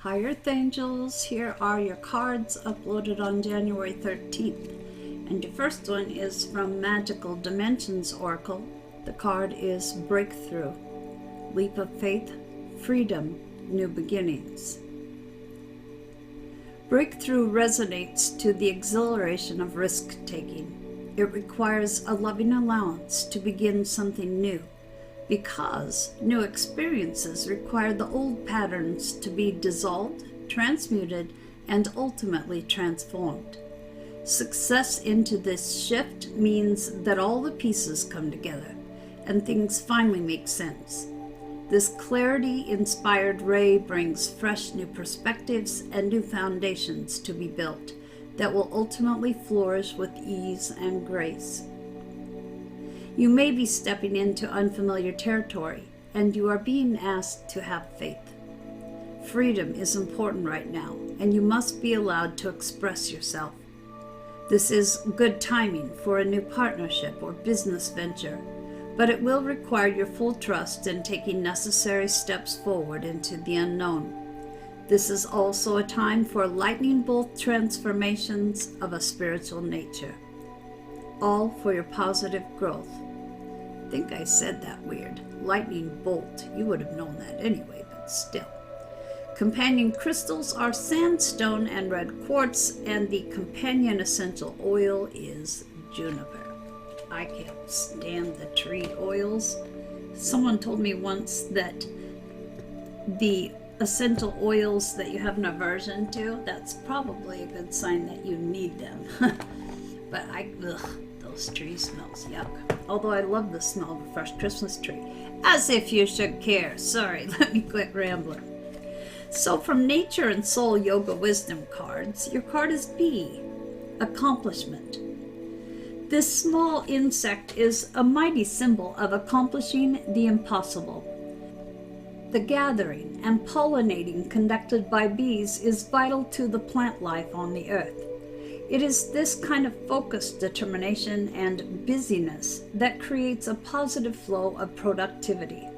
Hi Earth Angels, here are your cards uploaded on January 13th. And your first one is from Magical Dimensions Oracle. The card is Breakthrough, Leap of Faith, Freedom, New Beginnings. Breakthrough resonates to the exhilaration of risk-taking. It requires a loving allowance to begin something new, because new experiences require the old patterns to be dissolved, transmuted, and ultimately transformed. Success into this shift means that all the pieces come together and things finally make sense. This clarity-inspired ray brings fresh new perspectives and new foundations to be built that will ultimately flourish with ease and grace. You may be stepping into unfamiliar territory, and you are being asked to have faith. Freedom is important right now, and you must be allowed to express yourself. This is good timing for a new partnership or business venture, but it will require your full trust in taking necessary steps forward into the unknown. This is also a time for lightning bolt transformations of a spiritual nature, all for your positive growth. I think I said that weird. Lightning bolt. You would have known that anyway, but still. Companion crystals are sandstone and red quartz, and the companion essential oil is juniper. I can't stand the tree oils. Someone told me once that the essential oils that you have an aversion to, that's probably a good sign that you need them. But those tree smells, yuck. Although I love the smell of a fresh Christmas tree. As if you should care. Sorry, let me quit rambling. So from Nature and Soul Yoga Wisdom cards, your card is B, Accomplishment. This small insect is a mighty symbol of accomplishing the impossible. The gathering and pollinating conducted by bees is vital to the plant life on the earth. It is this kind of focused determination and busyness that creates a positive flow of productivity.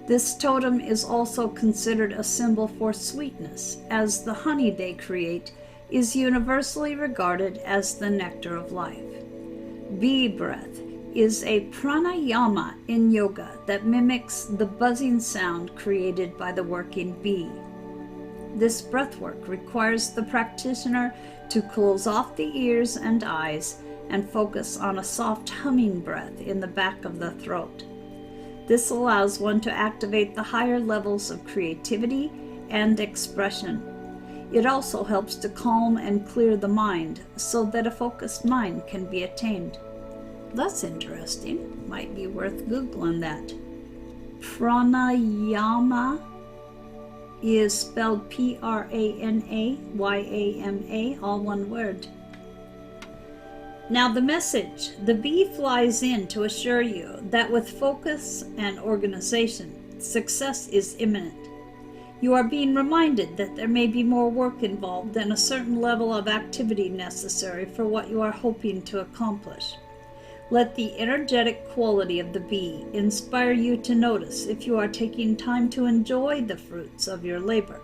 This totem is also considered a symbol for sweetness, as the honey they create is universally regarded as the nectar of life. Bee breath is a pranayama in yoga that mimics the buzzing sound created by the working bee. This breathwork requires the practitioner to close off the ears and eyes and focus on a soft humming breath in the back of the throat. This allows one to activate the higher levels of creativity and expression. It also helps to calm and clear the mind so that a focused mind can be attained. That's interesting. Might be worth Googling that. Pranayama is spelled P-R-A-N-A-Y-A-M-A, all one word. Now the message. The bee flies in to assure you that with focus and organization, success is imminent. You are being reminded that there may be more work involved and a certain level of activity necessary for what you are hoping to accomplish. Let the energetic quality of the bee inspire you to notice if you are taking time to enjoy the fruits of your labor.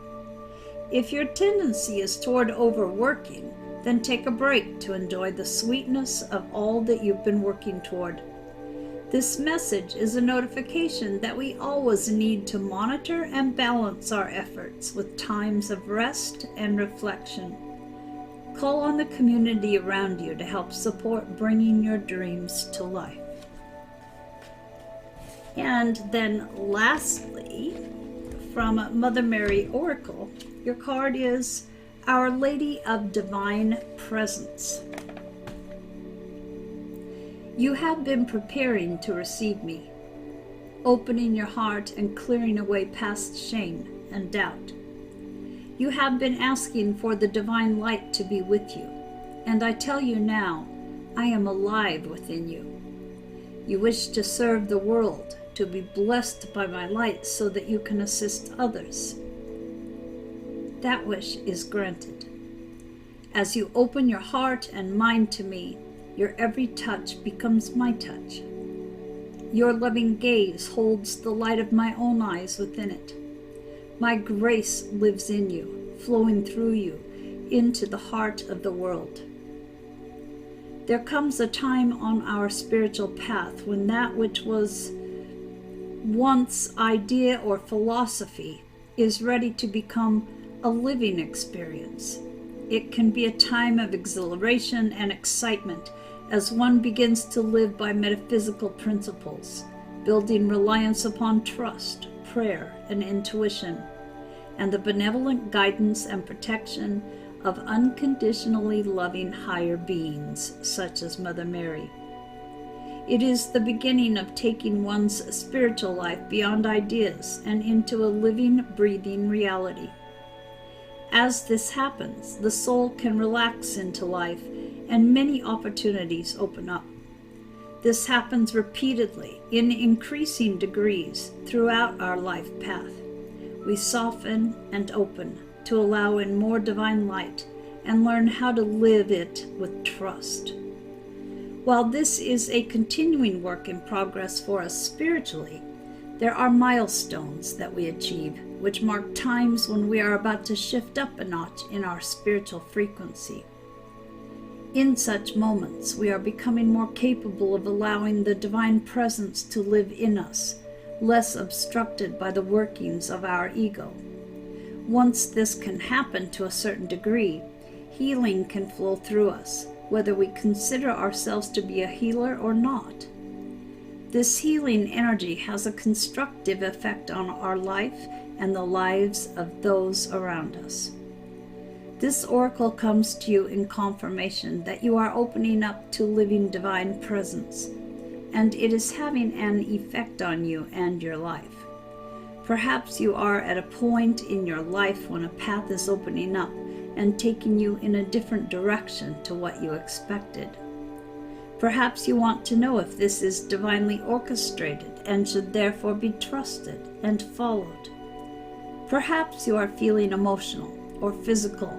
If your tendency is toward overworking, then take a break to enjoy the sweetness of all that you've been working toward. This message is a notification that we always need to monitor and balance our efforts with times of rest and reflection. Call on the community around you to help support bringing your dreams to life. And then lastly, from Mother Mary Oracle, your card is Our Lady of Divine Presence. You have been preparing to receive me, opening your heart and clearing away past shame and doubt. You have been asking for the divine light to be with you, and I tell you now, I am alive within you. You wish to serve the world, to be blessed by my light so that you can assist others. That wish is granted. As you open your heart and mind to me, your every touch becomes my touch. Your loving gaze holds the light of my own eyes within it. My grace lives in you, flowing through you, into the heart of the world. There comes a time on our spiritual path when that which was once idea or philosophy is ready to become a living experience. It can be a time of exhilaration and excitement as one begins to live by metaphysical principles, building reliance upon trust, prayer, and intuition, and the benevolent guidance and protection of unconditionally loving higher beings, such as Mother Mary. It is the beginning of taking one's spiritual life beyond ideas and into a living, breathing reality. As this happens, the soul can relax into life and many opportunities open up. This happens repeatedly in increasing degrees throughout our life path. We soften and open to allow in more divine light and learn how to live it with trust. While this is a continuing work in progress for us spiritually, there are milestones that we achieve which mark times when we are about to shift up a notch in our spiritual frequency. In such moments, we are becoming more capable of allowing the divine presence to live in us, less obstructed by the workings of our ego. Once this can happen to a certain degree, healing can flow through us, whether we consider ourselves to be a healer or not. This healing energy has a constructive effect on our life and the lives of those around us. This oracle comes to you in confirmation that you are opening up to living divine presence, and it is having an effect on you and your life. Perhaps you are at a point in your life when a path is opening up and taking you in a different direction to what you expected. Perhaps you want to know if this is divinely orchestrated and should therefore be trusted and followed. Perhaps you are feeling emotional or physical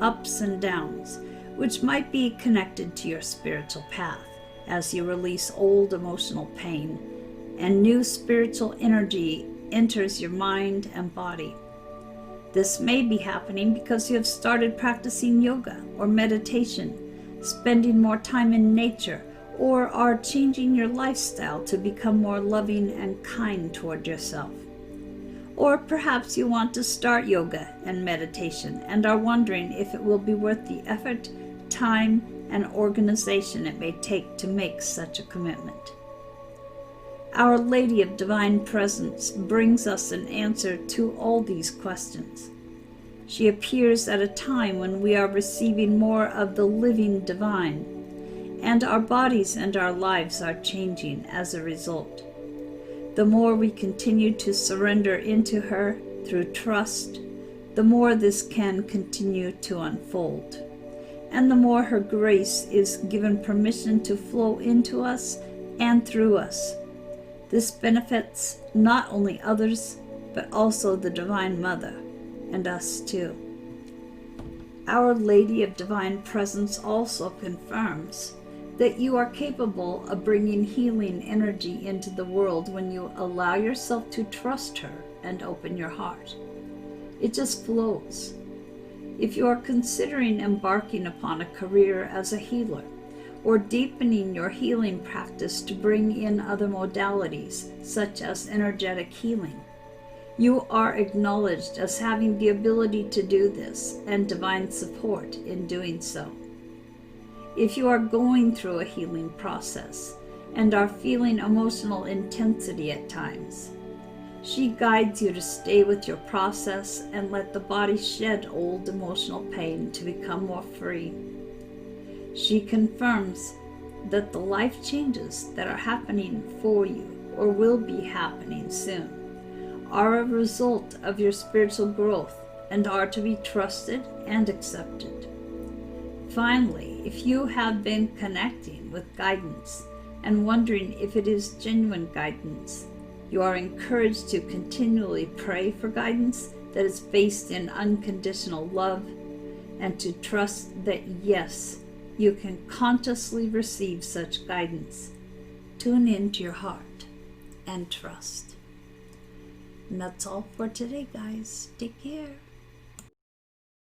ups and downs, which might be connected to your spiritual path as you release old emotional pain and new spiritual energy enters your mind and body. This may be happening because you have started practicing yoga or meditation, spending more time in nature, or are changing your lifestyle to become more loving and kind toward yourself. Or perhaps you want to start yoga and meditation and are wondering if it will be worth the effort, time, and organization it may take to make such a commitment. Our Lady of Divine Presence brings us an answer to all these questions. She appears at a time when we are receiving more of the living divine, and our bodies and our lives are changing as a result. The more we continue to surrender into her through trust, the more this can continue to unfold, and the more her grace is given permission to flow into us and through us. This benefits not only others, but also the Divine Mother, and us too. Our Lady of Divine Presence also confirms that you are capable of bringing healing energy into the world when you allow yourself to trust her and open your heart. It just flows. If you are considering embarking upon a career as a healer, or deepening your healing practice to bring in other modalities, such as energetic healing, you are acknowledged as having the ability to do this and divine support in doing so. If you are going through a healing process and are feeling emotional intensity at times, she guides you to stay with your process and let the body shed old emotional pain to become more free. She confirms that the life changes that are happening for you or will be happening soon are a result of your spiritual growth and are to be trusted and accepted. Finally, if you have been connecting with guidance and wondering if it is genuine guidance, you are encouraged to continually pray for guidance that is based in unconditional love and to trust that yes, you can consciously receive such guidance. Tune into your heart and trust. And that's all for today, guys. Take care.